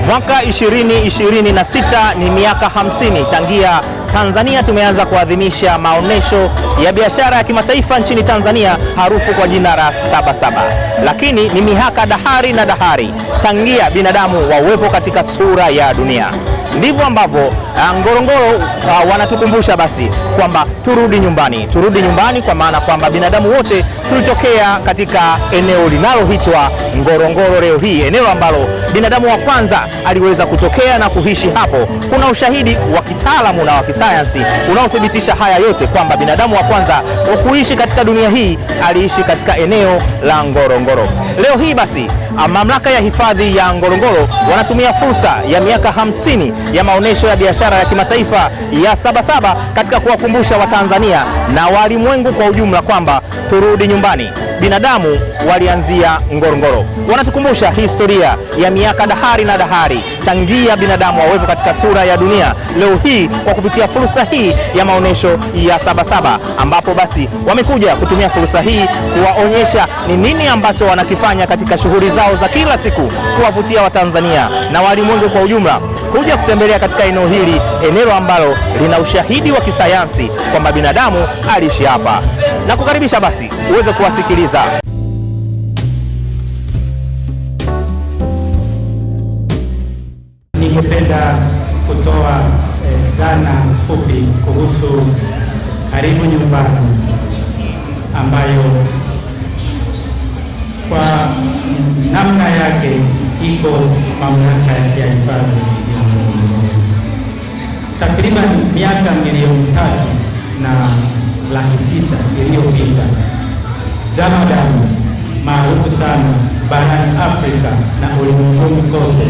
Mwaka 2026 ni miaka 50 tangia Tanzania tumeanza kuadhimisha maonesho ya biashara ya kimataifa nchini Tanzania maarufu kwa jina la Sabasaba. Lakini ni mihaka dahari na dahari tangia binadamu wawepo katika sura ya dunia. Ndivyo ambavyo Ngorongoro wanatukumbusha basi kwamba turudi nyumbani, kwa maana kwamba binadamu wote tulitokea katika eneo linaloitwa Ngorongoro leo hii, eneo ambalo binadamu wa kwanza aliweza kutokea na kuishi hapo. Kuna ushahidi wa kitaalamu na wa kisayansi unaothibitisha haya yote, kwamba binadamu wa kwanza wa kuishi katika dunia hii aliishi katika eneo la Ngorongoro. Leo hii basi mamlaka ya hifadhi ya Ngorongoro wanatumia fursa ya miaka 50 ya maonesho ya biashara ya kimataifa ya Sabasaba katika kuwakumbusha Watanzania na walimwengu kwa ujumla kwamba turudi nyumbani. Binadamu walianzia Ngorongoro. Wanatukumbusha historia ya miaka dahari na dahari tangia binadamu wawepo katika sura ya dunia. Leo hii kwa kupitia fursa hii ya maonesho ya Sabasaba, ambapo basi wamekuja kutumia fursa hii kuwaonyesha ni nini ambacho wanakifanya katika shughuli zao za kila siku, kuwavutia Watanzania na walimwengu kwa ujumla kuja kutembelea katika eneo hili, eneo ambalo lina ushahidi wa kisayansi kwamba binadamu aliishi hapa. Na kukaribisha basi uweze kuwasikiliza. Ningependa kutoa dhana fupi kuhusu Karibu Nyumbani, ambayo kwa namna yake iko mamlaka ya hifadhi. Takriban miaka 3,600,000 iliyopita, Zamadan maarufu sana barani Afrika na ulimwenguni kote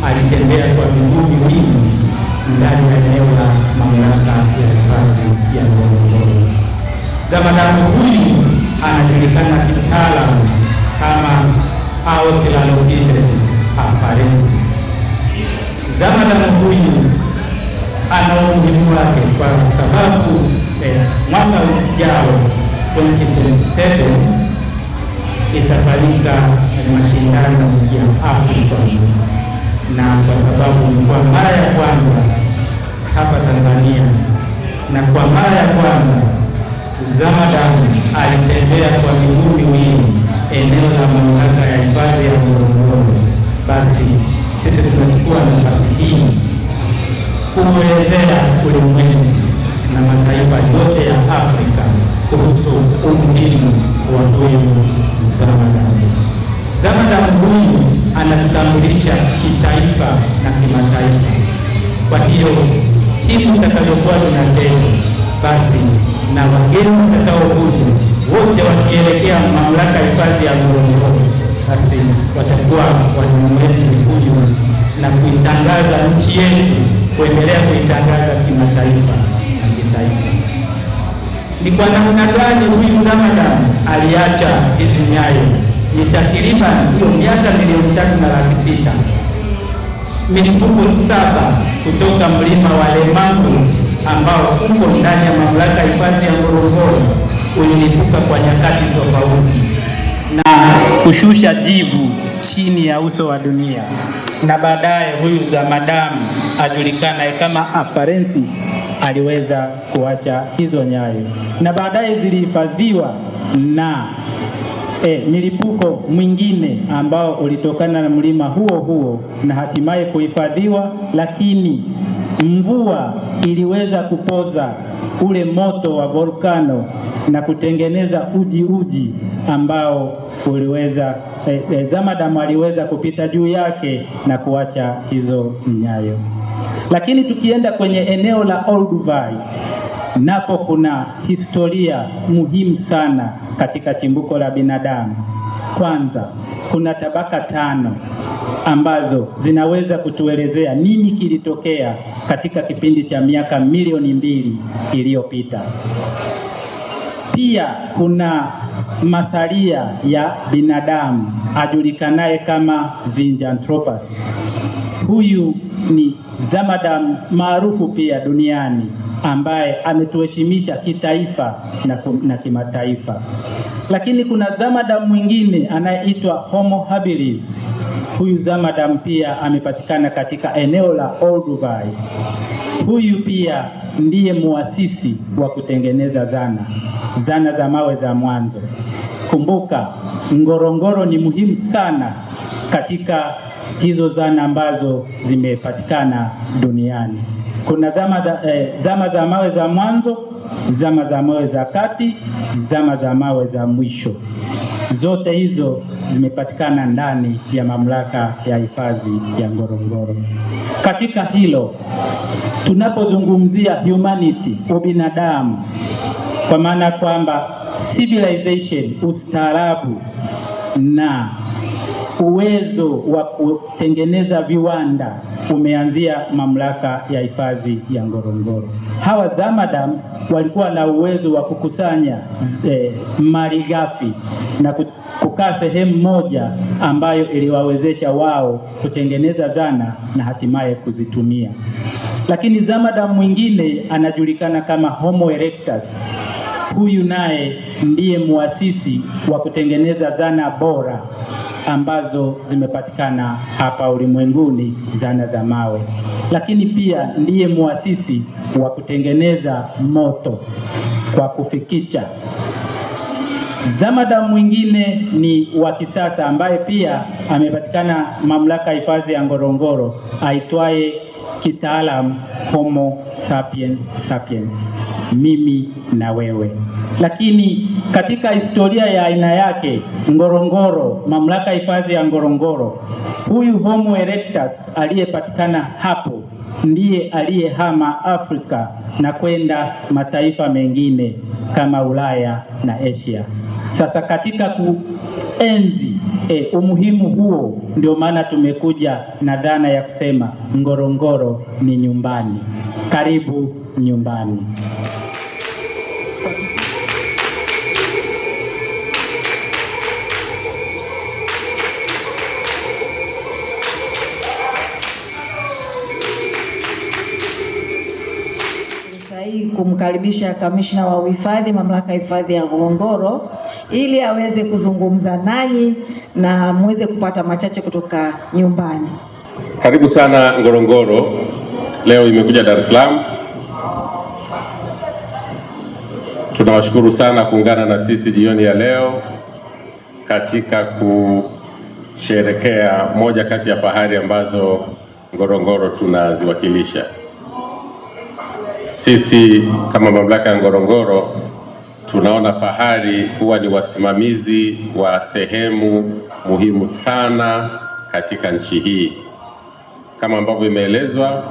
alitembea kwa miguu miwili ndani ya eneo la mamlaka ya hifadhi ya Ngorongoro. Zamadan huyu anajulikana kitaalamu kama Australopithecus afarensis. Zamadan huyu ana umuhimu wake kwa sababu mwaka ujao 2027 itafanyika mashindano ya Afrika, na kwa sababu kwa mara ya kwanza hapa Tanzania na kwa mara ya kwanza Zamadan alitembea kwa miguu miwili eneo la mamlaka ya hifadhi ya Ngorongoro, basi sisi tunachukua nafasi hii kuelezea ulimwengu na mataifa yote ya Afrika kuhusu umuhimu wa huyu Zamadan. Zamadan huyu anatutambulisha kitaifa na kimataifa. Kwa hiyo timu itakayokuwa tunacheza basi na wageni watakaokuja wote wakielekea mamlaka ya hifadhi ya Ngorongoro, basi watakuwa wanamwenzi huyu na kuitangaza nchi yetu, kuendelea kuitangaza kimataifa na kitaifa. Ni kwa namna gani huyu Zamadan aliacha hizi nyayo? Ni takriban hiyo miaka 3,600,000. Milipuko 7 kutoka mlima wa Lemangol ambao uko ndani ya mamlaka ya hifadhi ya Ngorongoro ulilipuka kwa nyakati tofauti na kushusha jivu chini ya uso wa dunia, na baadaye huyu Zamadan ajulikanaye kama afarensis aliweza kuacha hizo nyayo, na baadaye zilihifadhiwa na milipuko mwingine ambao ulitokana na mlima huo huo na hatimaye kuhifadhiwa, lakini mvua iliweza kupoza ule moto wa volkano na kutengeneza uji ambao uliweza Zamadan aliweza kupita juu yake na kuacha hizo nyayo. Lakini tukienda kwenye eneo la Olduvai, napo kuna historia muhimu sana katika chimbuko la binadamu. Kwanza, kuna tabaka 5 ambazo zinaweza kutuelezea nini kilitokea katika kipindi cha miaka milioni 2 iliyopita. Pia kuna masalia ya binadamu ajulikanaye kama Zinjanthropus. Huyu ni Zamadan maarufu pia duniani ambaye ametuheshimisha kitaifa na kimataifa. Lakini kuna Zamadan mwingine anayeitwa Homo habilis. Huyu Zamadam pia amepatikana katika eneo la Olduvai. Huyu pia ndiye muasisi wa kutengeneza zana za mawe za mwanzo. Kumbuka, Ngorongoro ni muhimu sana katika hizo zana ambazo zimepatikana duniani. Kuna zama za mawe za mwanzo, zama za mawe za kati, zama za mawe za mwisho. Zote hizo zimepatikana ndani ya mamlaka ya hifadhi ya Ngorongoro. Katika hilo, tunapozungumzia humanity, ubinadamu, kwa maana kwamba civilization, ustaarabu na uwezo wa kutengeneza viwanda umeanzia mamlaka ya hifadhi ya Ngorongoro. Hawa Zamadam walikuwa na uwezo wa kukusanya malighafi na kukaa sehemu moja ambayo iliwawezesha wao kutengeneza zana na hatimaye kuzitumia. Lakini Zamadam mwingine anajulikana kama Homo erectus. Huyu naye ndiye muasisi wa kutengeneza zana bora ambazo zimepatikana hapa ulimwenguni, zana za mawe. Lakini pia ndiye muasisi wa kutengeneza moto kwa kufikicha. Zamadam mwingine ni wa kisasa ambaye pia amepatikana mamlaka ya hifadhi ya Ngorongoro, aitwaye kitaalam Homo sapiens, mimi na wewe. Lakini katika historia ya aina yake Ngorongoro, mamlaka ya hifadhi ya Ngorongoro, huyu Homo erectus aliyepatikana hapo ndiye aliyehama Afrika na kwenda mataifa mengine kama Ulaya na Asia. Sasa katika kuenzi umuhimu huo, ndio maana tumekuja na dhana ya kusema Ngorongoro ni nyumbani. Karibu nyumbani. Kumkaribisha kamishna wa uhifadhi mamlaka ya hifadhi ya Ngorongoro ili aweze kuzungumza nanyi na muweze kupata machache kutoka nyumbani. Karibu sana Ngorongoro. Leo imekuja Dar es Salaam. Tunawashukuru sana kuungana na sisi jioni ya leo katika kusherekea moja kati ya fahari ambazo Ngorongoro tunaziwakilisha. Sisi kama mamlaka ya Ngorongoro tunaona fahari kuwa ni wasimamizi wa sehemu muhimu sana katika nchi hii. Kama ambavyo imeelezwa,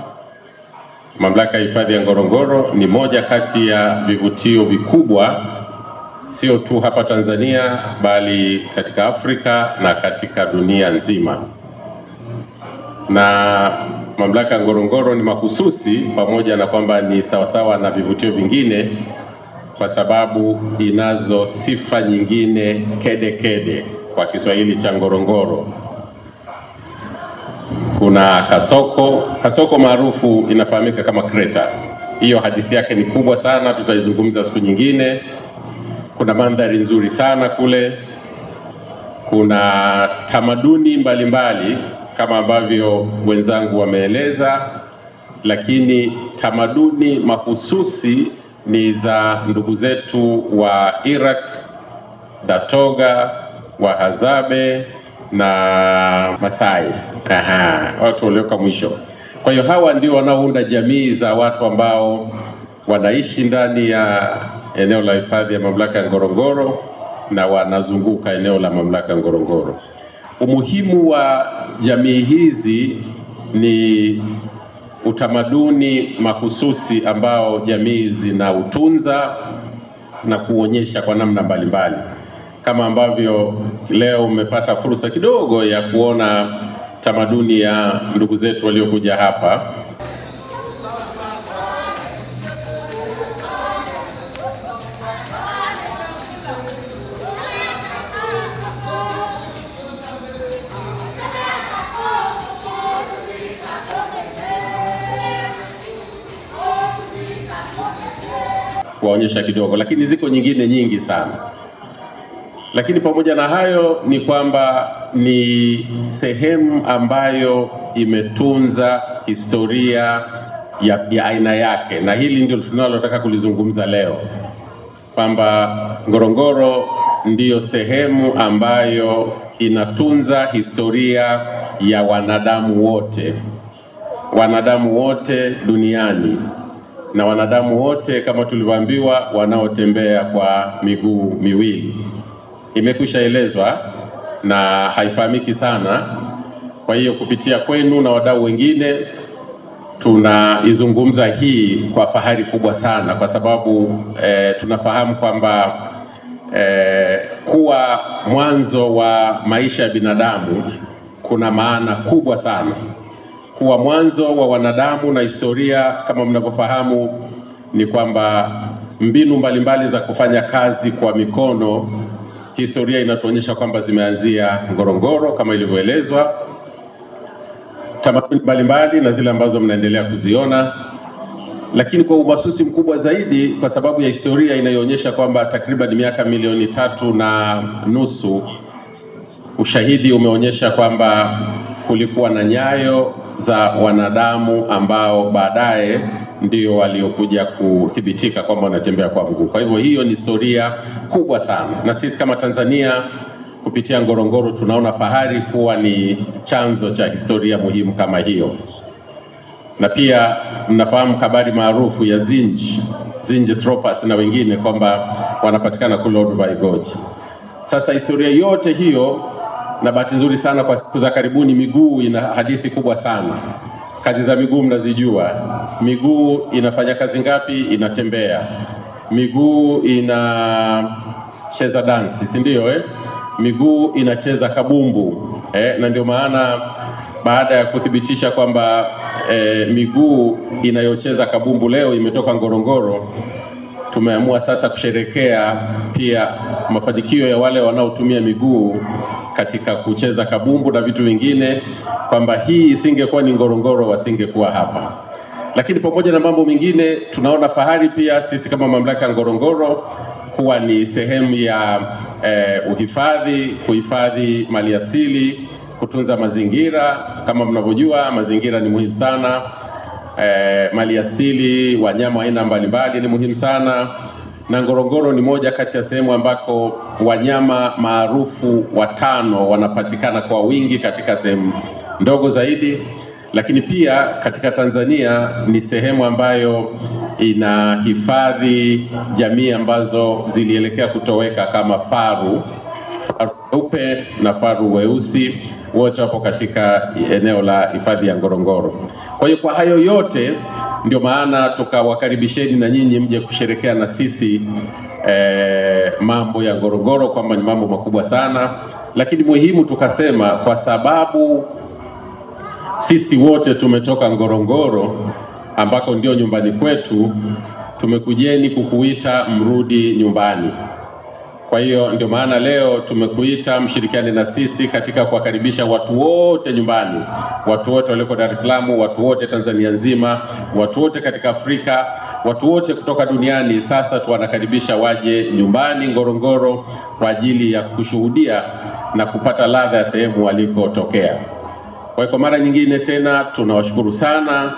mamlaka ya hifadhi ya Ngorongoro ni moja kati ya vivutio vikubwa sio tu hapa Tanzania bali katika Afrika na katika dunia nzima. Na mamlaka ya Ngorongoro ni mahususi, pamoja na kwamba ni sawasawa na vivutio vingine, kwa sababu inazo sifa nyingine kede kwa Kiswahili cha Ngorongoro. Kuna kasoko maarufu inafahamika kama kreta. Hiyo hadithi yake ni kubwa sana, tutaizungumza siku nyingine. Kuna mandhari nzuri sana kule. Kuna tamaduni mbalimbali kama ambavyo wenzangu wameeleza, lakini tamaduni mahususi ni za ndugu zetu wa Iraq, Datoga, Wahadzabe na Masai. Watu walioka mwisho. Kwa hiyo hawa ndio wanaounda jamii za watu ambao wanaishi ndani ya eneo la hifadhi ya mamlaka ya Ngorongoro na wanazunguka eneo la mamlaka ya Ngorongoro. Umuhimu wa jamii hizi ni utamaduni mahususi ambao jamii zinautunza na kuonyesha kwa namna mbalimbali. Kama ambavyo leo umepata fursa kidogo ya kuona tamaduni ya ndugu zetu waliokuja hapa. Kuwaonyesha kidogo, lakini ziko nyingine nyingi sana. Lakini pamoja na hayo ni kwamba ni sehemu ambayo imetunza historia ya aina yake, na hili ndio tunalotaka kulizungumza leo, kwamba Ngorongoro ndiyo sehemu ambayo inatunza historia ya wanadamu wote duniani, na wanadamu wote kama tulivyoambiwa wanaotembea kwa miguu miwili. Imekwisha elezwa na haifahamiki sana. Kwa hiyo kupitia kwenu na wadau wengine tunaizungumza hii kwa fahari kubwa sana, kwa sababu tunafahamu kwamba kuwa mwanzo wa maisha ya binadamu kuna maana kubwa sana. Kuwa mwanzo wa wanadamu na historia, kama mnavyofahamu, ni kwamba mbinu mbalimbali za kufanya kazi kwa mikono, historia inatuonyesha kwamba zimeanzia Ngorongoro kama ilivyoelezwa, tamaduni mbalimbali na zile ambazo mnaendelea kuziona. Lakini kwa umasusi mkubwa zaidi, kwa sababu ya historia inayoonyesha kwamba takriban miaka 3.5 ushahidi umeonyesha kwamba kulikuwa na nyayo za wanadamu ambao baadaye ndio waliokuja kuthibitika kwamba wanatembea kwa mguu. Kwa hivyo hiyo ni historia kubwa sana, na sisi kama Tanzania kupitia Ngorongoro tunaona fahari kuwa ni chanzo cha historia muhimu kama hiyo. Na pia mnafahamu habari maarufu ya Zinj Tropas na wengine kwamba wanapatikana kule Olduvai Gorge. Sasa historia yote hiyo, na bahati nzuri sana kwa siku za karibuni, miguu ina hadithi kubwa sana. Kazi za miguu mnazijua. Miguu inafanya kazi ngapi? Inatembea. Miguu inacheza dansi, si ndio? Miguu inacheza kabumbu. Na ndio maana baada ya kuthibitisha kwamba miguu inayocheza kabumbu leo imetoka Ngorongoro, tumeamua sasa kusherekea pia mafanikio ya wale wanaotumia miguu katika kucheza kabumbu na vitu vingine, kwamba hii isingekuwa ni Ngorongoro wasingekuwa hapa. Lakini pamoja na mambo mengine, tunaona fahari pia sisi kama mamlaka ya Ngorongoro kuwa ni sehemu ya kuhifadhi maliasili, kutunza mazingira. Kama mnavyojua, mazingira ni muhimu sana. Maliasili, wanyama aina mbalimbali ni muhimu sana, na Ngorongoro ni moja kati ya sehemu ambako wanyama maarufu 5 wanapatikana kwa wingi katika sehemu ndogo zaidi. Lakini pia katika Tanzania ni sehemu ambayo inahifadhi jamii ambazo zilielekea kutoweka kama faru weupe na faru weusi, wote wapo katika eneo la hifadhi ya Ngorongoro. Kwa hiyo kwa hayo yote ndio maana tukawakaribisheni na nyinyi mje kusherekea na sisi mambo ya Ngorongoro, kwamba ni mambo makubwa sana. Lakini muhimu tukasema, kwa sababu sisi wote tumetoka Ngorongoro ambako ndio nyumbani kwetu, tumekujeni kukuita mrudi nyumbani. Kwa hiyo ndio maana leo tumekuita mshirikiane na sisi katika kuwakaribisha watu wote nyumbani, watu wote walioko Dar es Salaam, watu wote Tanzania nzima, watu wote katika Afrika, watu wote kutoka duniani. Sasa tuwanakaribisha waje nyumbani Ngorongoro kwa ajili ya kushuhudia na kupata ladha ya sehemu walikotokea. Kwa hiyo kwa mara nyingine tena tunawashukuru sana,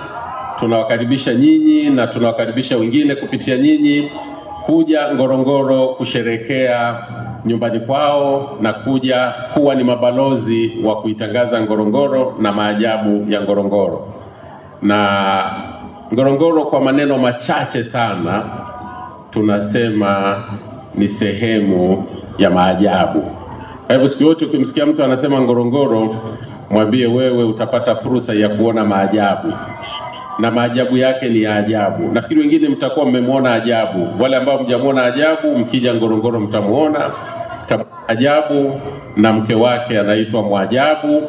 tunawakaribisha nyinyi na tunawakaribisha wengine kupitia nyinyi kuja Ngorongoro kusherekea nyumbani kwao na kuja kuwa ni mabalozi wa kuitangaza Ngorongoro na maajabu ya Ngorongoro. Na Ngorongoro kwa maneno machache sana tunasema ni sehemu ya maajabu. Kwa hivyo siku yote ukimsikia mtu anasema Ngorongoro, mwambie wewe utapata fursa ya kuona maajabu, na maajabu yake ni ya ajabu. Nafikiri wengine mtakuwa mmemwona ajabu. Wale ambao mjamuona ajabu, mkija Ngorongoro mtamuona ajabu, na mke wake anaitwa Mwajabu,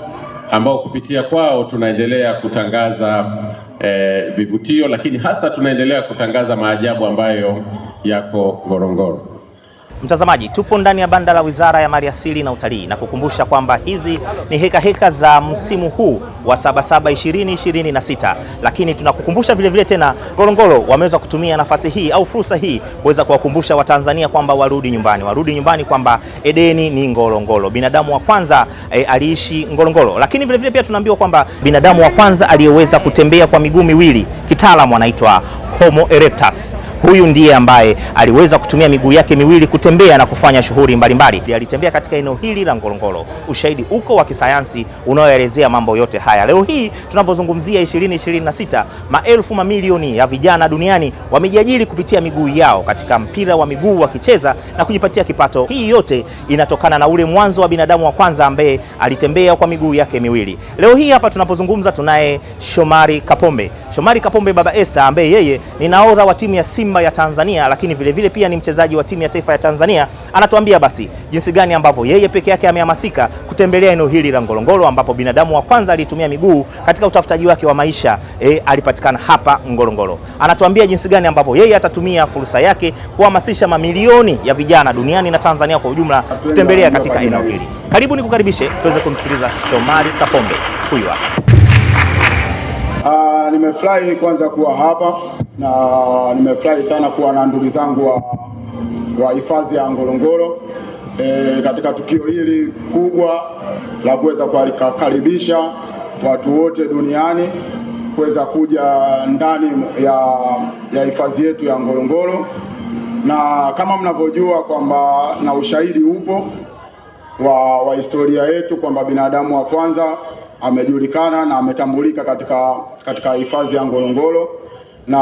ambao kupitia kwao tunaendelea kutangaza vivutio, lakini hasa tunaendelea kutangaza maajabu ambayo yako Ngorongoro. Mtazamaji, tupo ndani ya banda la Wizara ya Maliasili na Utalii na kukumbusha kwamba hizi ni heka za msimu huu wa Sabasaba 2026, lakini tunakukumbusha vile tena Ngorongoro wameweza kutumia nafasi hii au fursa hii kuweza kuwakumbusha Watanzania kwamba warudi nyumbani, kwamba Edeni ni Ngorongoro. Binadamu wa kwanza aliishi Ngorongoro, lakini vile pia tunaambiwa kwamba binadamu wa kwanza aliyeweza kutembea kwa miguu miwili, kitaalamu anaitwa Homo erectus. Huyu ndiye ambaye aliweza kutumia miguu yake miwili kutembea na kufanya shughuli mbalimbali. Alitembea katika eneo hili la Ngorongoro. Ushahidi uko wa kisayansi unaoelezea mambo yote haya. Leo hii tunapozungumzia 2026, maelfu mamilioni ya vijana duniani wamejiajiri kupitia miguu yao katika mpira wa miguu wakicheza na kujipatia kipato. Hii yote inatokana na ule mwanzo wa binadamu wa kwanza ambaye alitembea kwa miguu yake miwili. Leo hii hapa tunapozungumza tunaye Shomari Kapombe. Shomari Kapombe Baba Esther, ambaye yeye ni nahodha wa timu ya Simba ya Tanzania, lakini vile pia ni mchezaji wa timu ya taifa ya Tanzania. Anatuambia basi jinsi gani ambavyo yeye peke yake amehamasika kutembelea eneo hili la Ngorongoro, ambapo binadamu wa kwanza alitumia miguu katika utafutaji wake wa maisha alipatikana hapa Ngorongoro. Anatuambia jinsi gani ambavyo yeye atatumia fursa yake kuhamasisha mamilioni ya vijana duniani na Tanzania kwa ujumla kutembelea katika eneo hili. Karibu nikukaribishe tuweze kumsikiliza Shomari Kapombe. Huyu hapa. Nimefurahi kwanza kuwa hapa na nimefurahi sana kuwa na ndugu zangu wa hifadhi ya Ngorongoro katika tukio hili kubwa la kuweza kukaribisha watu wote duniani kuweza kuja ndani ya hifadhi yetu ya Ngorongoro, na kama mnavyojua kwamba na ushahidi upo wa historia yetu kwamba binadamu wa kwanza amejulikana na ametambulika katika hifadhi ya Ngorongoro, na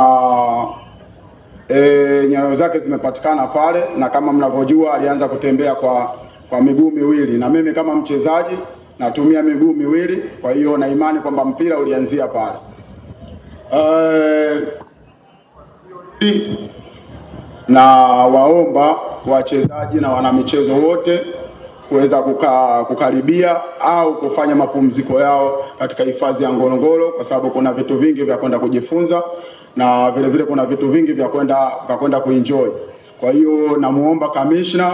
nyayo zake zimepatikana pale, na kama mnavyojua alianza kutembea kwa miguu miwili, na mimi kama mchezaji natumia miguu miwili, kwa hiyo na imani kwamba mpira ulianzia pale. Na waomba wachezaji na wanamichezo wote kuweza kukaribia au kufanya mapumziko yao katika hifadhi ya Ngorongoro, kwa sababu kuna vitu vingi vya kwenda kujifunza na vile kuna vitu vingi vya kwenda kuenjoy. Kwa hiyo namuomba kamishna,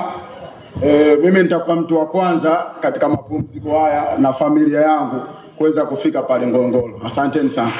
mimi nitakuwa mtu wa kwanza katika mapumziko haya na familia yangu kuweza kufika pale Ngorongoro. Asanteni sana.